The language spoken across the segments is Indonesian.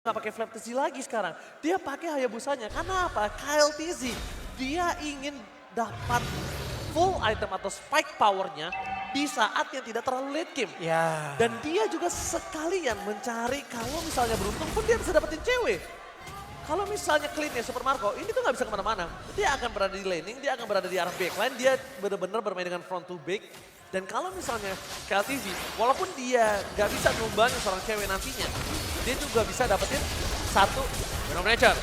nggak pakai Flap TZ lagi sekarang. Dia pakai Hayabusanya. Karena apa? Kyle TZ, dia ingin dapat full item atau spike powernya di saat yang tidak terlalu late game. Ya. Dan dia juga sekalian mencari kalau misalnya beruntung pun dia bisa dapetin cewek. Kalau misalnya clean ya Super Marco, ini tuh nggak bisa kemana-mana. Dia akan berada di laning, dia akan berada di arah backline, dia benar-benar bermain dengan front to back. Dan kalau misalnya KLTZ, walaupun dia nggak bisa numbangin seorang cewek nantinya, dia juga bisa dapetin satu Venom Nature.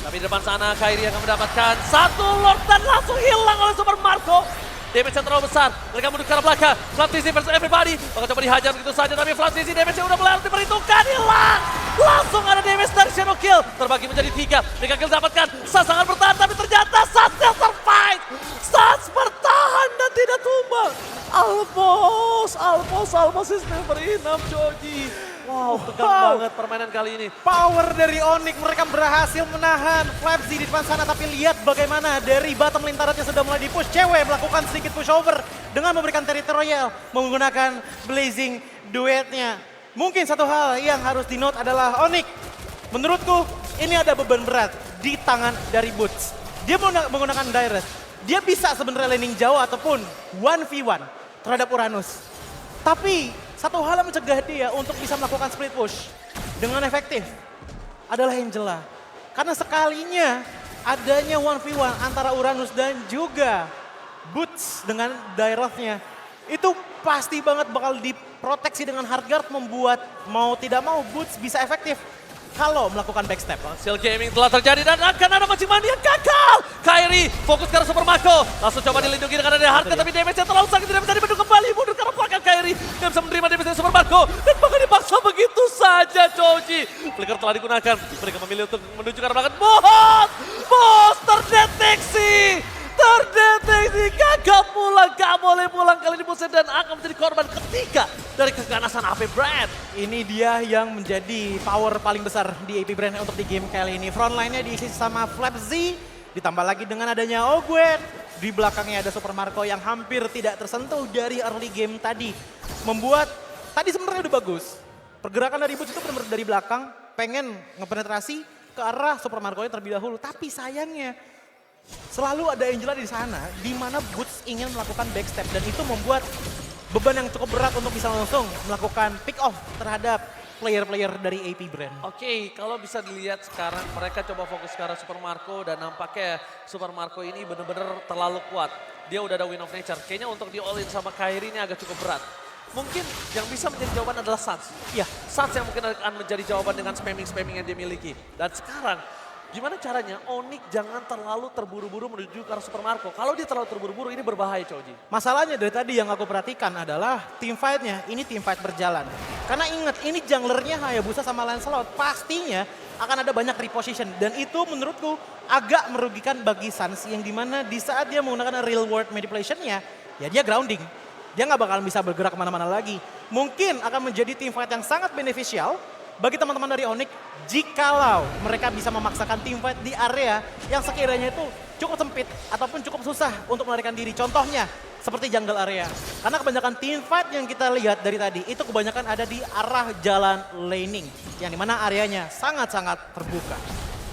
Tapi di depan sana Kairi akan mendapatkan satu Lord dan langsung hilang oleh Super Marco. Damage-nya terlalu besar, mereka mundur ke arah belakang. Flap TZ versus everybody, bakal coba dihajar begitu saja, tapi Flap TZ damage-nya udah mulai harus diperhitungkan, hilang. Langsung ada damage dari Shadow Kill, terbagi menjadi 3. Mereka kill dapatkan, Sans sangat bertahan, tapi ternyata Sans still survive. Sans bertahan dan tidak tumbang. Almost is never enough, Joji. Wow, tegang banget permainan kali ini. Power dari Onyx, mereka berhasil menahan Flapzy di depan sana. Tapi lihat bagaimana dari bottom lane turretnya sudah mulai di-push. Cewek melakukan sedikit pushover dengan memberikan territorial menggunakan Blazing duetnya. Mungkin satu hal yang harus di-note adalah Onyx. Menurutku ini ada beban berat di tangan dari Boots. Dia menggunakan Direct. Dia bisa sebenarnya laning jauh ataupun 1v1 terhadap Uranus. Tapi satu hal yang mencegah dia untuk bisa melakukan split push dengan efektif adalah Angela. Karena sekalinya adanya 1v1 antara Uranus dan juga Boots dengan Direct-nya, itu pasti banget bakal diproteksi dengan hardguard, membuat mau tidak mau Boots bisa efektif kalau melakukan backstep. Seal gaming telah terjadi dan akan ada mancing mandi yang gagal. Kairi fokus ke arah Super Marco. Langsung coba dilindungi dengan ada harga tapi damage-nya terlalu sakit. Tidak bisa dibendung kembali. Mundur ke arah belakang Kairi. Tidak bisa menerima damage dari Super Marco. Dan bahkan dipaksa begitu saja Joji. Flicker telah digunakan. Mereka memilih untuk menuju ke arah belakang. Bos terdeteksi. Gagal pulang. Gak boleh pulang kali ini Buset dan akan menjadi korban ketiga dari keganasan AP Brand. Ini dia yang menjadi power paling besar di AP Brand untuk di game kali ini. Frontline-nya diisi sama Flapzy, ditambah lagi dengan adanya Ogwen. Di belakangnya ada Super Marco yang hampir tidak tersentuh dari early game tadi. Membuat tadi sebenarnya udah bagus. Pergerakan dari Boots itu benar-benar dari belakang, pengen ngepenetrasi ke arah Super Marco-nya terlebih dahulu. Tapi sayangnya selalu ada Angela di sana, di mana Boots ingin melakukan backstep. Dan itu membuat beban yang cukup berat untuk bisa langsung melakukan pick off terhadap player-player dari AP Brand. Oke, kalau bisa dilihat sekarang mereka coba fokus ke arah Super Marco dan nampaknya Super Marco ini benar-benar terlalu kuat. Dia udah ada Win of Nature, kayaknya untuk di all-in sama Kairi ini agak cukup berat. Mungkin yang bisa menjadi jawaban adalah Sans. Ya, Sans yang mungkin akan menjadi jawaban dengan spamming-spamming yang dia miliki. Dan sekarang, gimana caranya Onyx jangan terlalu terburu-buru menuju ke arah Super Marco. Kalau dia terlalu terburu-buru ini berbahaya Coji. Masalahnya dari tadi yang aku perhatikan adalah team fight-nya, ini team fight berjalan. Karena ingat, ini junglernya Hayabusa sama Lancelot. Pastinya akan ada banyak reposition. Dan itu menurutku agak merugikan bagi Sans. Yang dimana di saat dia menggunakan real world manipulation-nya, ya dia grounding. Dia nggak bakal bisa bergerak kemana-mana lagi. Mungkin akan menjadi team fight yang sangat beneficial bagi teman-teman dari Onyx jikalau mereka bisa memaksakan team fight di area yang sekiranya itu cukup sempit ataupun cukup susah untuk melarikan diri. Contohnya seperti jungle area. Karena kebanyakan team fight yang kita lihat dari tadi itu kebanyakan ada di arah jalan laning. Yang dimana areanya sangat-sangat terbuka.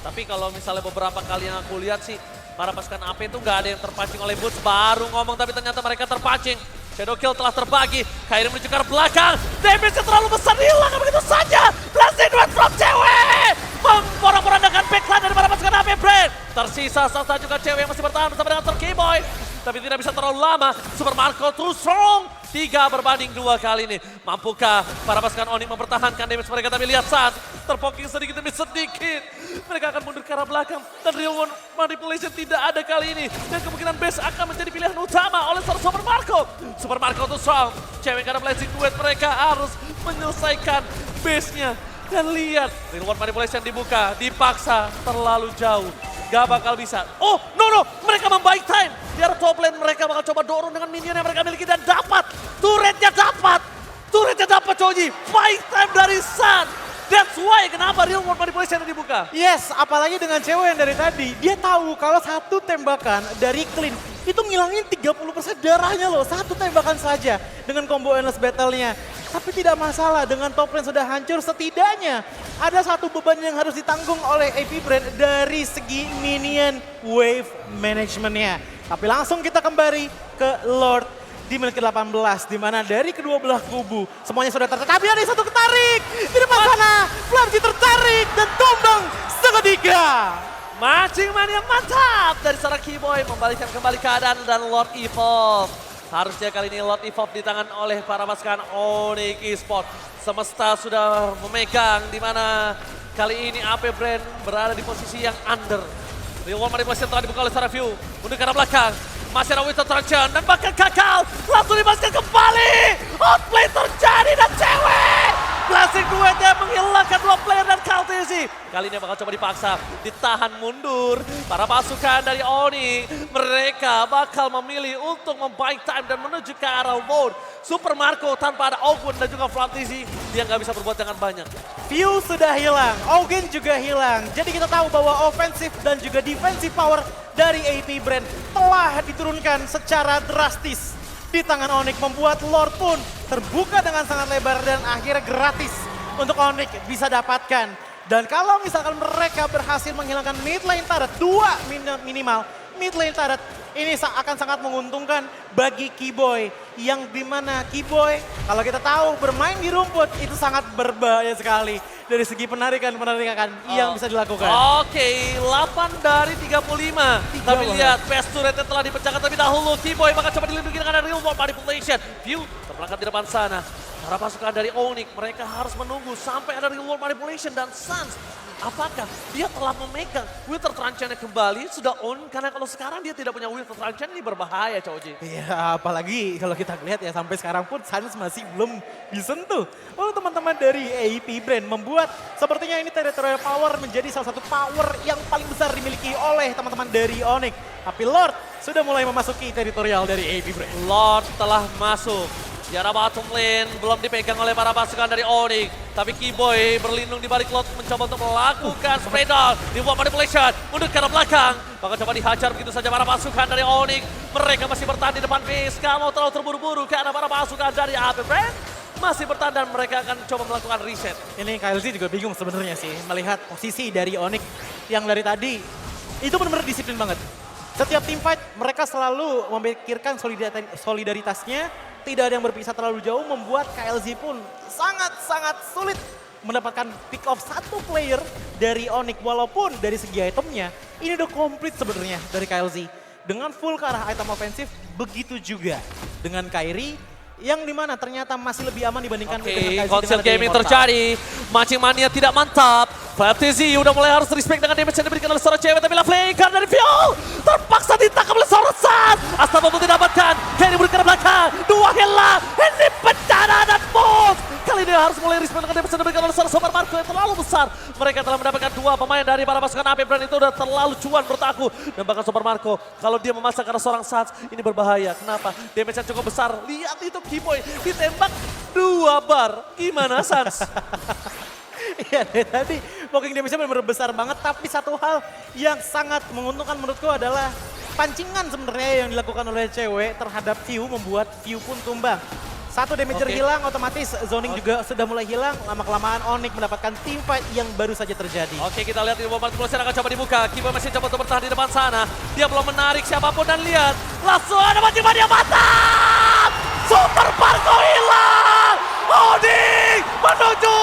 Tapi kalau misalnya beberapa kali yang aku lihat sih, para pasukan AP itu nggak ada yang terpancing oleh Boots. Baru ngomong tapi ternyata mereka terpancing. Shadow Kill telah terbagi, Kairi menuju ke arah belakang, damage-nya terlalu besar, hilang begitu saja. Blazing Duet from cewek, memporak-porandakan backline dari para pasukan AP Brand. Tersisa salah juga cewek yang masih bertahan bersama dengan Turkey Boy. Tapi tidak bisa terlalu lama, Super Marco too strong. 3 berbanding 2 kali ini. Mampukah para pasukan Onyx mempertahankan damage mereka? Tapi lihat Sans, terpoking sedikit demi sedikit. Mereka akan mundur ke arah belakang. Dan real world manipulation tidak ada kali ini. Dan kemungkinan base akan menjadi pilihan utama oleh Super Marco. Super Marco too strong. Cewek karena Blazing Duet mereka harus menyelesaikan base-nya. Dan lihat, real world manipulation dibuka, dipaksa terlalu jauh. Gak bakal bisa. Oh, no, mereka membuy time. Di arah top lane mereka bakal coba dorong dengan minion yang mereka miliki dan dapat. Turretnya dapat Coji. Buy time dari Sun. That's why kenapa real world manipulation yang dibuka. Yes, apalagi dengan cewek yang dari tadi. Dia tahu kalau satu tembakan dari Clean itu ngilangin 30% darahnya loh. Satu tembakan saja dengan combo endless battle-nya. Tapi tidak masalah, dengan top lane sudah hancur, setidaknya ada satu beban yang harus ditanggung oleh AP Brand dari segi minion wave managementnya. Tapi langsung kita kembali ke Lord di menit ke-18, di mana dari kedua belah kubu semuanya sudah tertarik. Tapi ada satu ketarik di depan sana, Flamji tertarik dan tumbang seketika. Mancing mania mantap dari seorang Keyboy membalikkan kembali keadaan dan Lord Evolve. Harusnya kali ini Lord Evolve di tangan oleh para pasukan Onyx Esports. Semesta sudah memegang di mana kali ini AP Brand berada di posisi yang under. Real World Manipulation telah dibuka oleh seorang View. Mundur ke arah belakang. Masih ada Winter Trajan dan bahkan gagal. Langsung dimasukkan kembali. Outplay terjadi dan cewek. Blessing duetnya menghilangkan dua player dan Kaltizi. Kali ini bakal coba dipaksa, ditahan mundur. Para pasukan dari Oni, mereka bakal memilih untuk membuy time dan menuju ke arah Lord. Super Marco tanpa ada Ogun dan juga Flamtizi, dia nggak bisa berbuat dengan banyak. View sudah hilang, Ogun juga hilang. Jadi kita tahu bahwa offensive dan juga defensive power dari AP Brand telah diturunkan secara drastis. Di tangan Onyx membuat Lord pun terbuka dengan sangat lebar dan akhirnya gratis untuk Onyx bisa dapatkan. Dan kalau misalkan mereka berhasil menghilangkan mid lane turret, 2 minimal mid lane turret, ini akan sangat menguntungkan bagi Keyboy. Yang dimana Keyboy, kalau kita tahu bermain di rumput itu sangat berbahaya sekali. Dari segi penarikan yang bisa dilakukan. Oke, 8 dari 35. Tapi lihat, best turretnya telah dipecahkan terlebih dahulu. Keyboy bakal coba dilindungi dengan Real World Manipulation. View terperangkap di depan sana. Para pasukan dari Onyx, mereka harus menunggu sampai ada Real World Manipulation dan Sans. Apakah dia telah memegang Winter Tranchannya kembali, sudah on? Karena kalau sekarang dia tidak punya Winter Tranchan, ini berbahaya, Coji. Iya, apalagi kalau kita lihat ya sampai sekarang pun Sans masih belum disentuh. Lalu teman-teman dari AP Brand membuat sepertinya ini territorial power menjadi salah satu power yang paling besar dimiliki oleh teman-teman dari Onyx. Tapi Lord sudah mulai memasuki territorial dari AP Brand. Lord telah masuk. Di arah bottom lane belum dipegang oleh para pasukan dari Onyx. Tapi Keyboy berlindung di balik Lord mencoba untuk melakukan spray down. Dibuat manipulation, mundur ke arah belakang. Bakal coba dihajar begitu saja para pasukan dari Onyx. Mereka masih bertahan di depan base. Gak mau terlalu terburu-buru karena para pasukan dari AP Brand masih bertahan dan mereka akan coba melakukan reset. Ini KLZ juga bingung sebenarnya sih melihat posisi dari Onyx yang dari tadi itu benar-benar disiplin banget. Setiap team fight mereka selalu memikirkan solidaritasnya. Tidak ada yang berpisah terlalu jauh, membuat KLZ pun sangat-sangat sulit mendapatkan pick off satu player dari Onyx. Walaupun dari segi itemnya, ini udah komplit sebenarnya dari KLZ. Dengan full ke arah item ofensif, begitu juga dengan Kairi, yang dimana ternyata masih lebih aman dibandingkan dengan KLZ. Konsel gaming terjadi, mancing mania tidak mantap. Flamtizi udah mulai harus respect dengan damage yang diberikan oleh seorang cewek, tapi Flaker dari View terpaksa ditangkap oleh seorang Sans. Astagfirullah untuk didapatkan, Kenny berikan ke belakang, 2 hilang, ini bencana dan Boss. Kali ini harus mulai respect dengan damage yang diberikan oleh seorang Super Marco yang terlalu besar. Mereka telah mendapatkan 2 pemain dari para pasukan AP Brand itu udah terlalu cuan menurut aku. Dan bahkan Super Marco, kalau dia memasang karena seorang Sans, ini berbahaya. Kenapa? Damage yang cukup besar, lihat itu Keyboy ditembak 2 bar. Gimana Sans? Iya dari tadi walking damage-nya benar-benar besar banget, tapi satu hal yang sangat menguntungkan menurutku adalah pancingan sebenarnya yang dilakukan oleh cewek terhadap View membuat View pun tumbang. Satu damager hilang, otomatis zoning juga sudah mulai hilang, lama-kelamaan Onyx mendapatkan team fight yang baru saja terjadi. Oke, kita lihat di momen Manipulation akan coba dibuka. Keyboy masih coba untuk bertahan di depan sana. Dia belum menarik siapapun dan lihat. Langsung ada mancing mania mantap! Super Marco hilang! Onyx menuju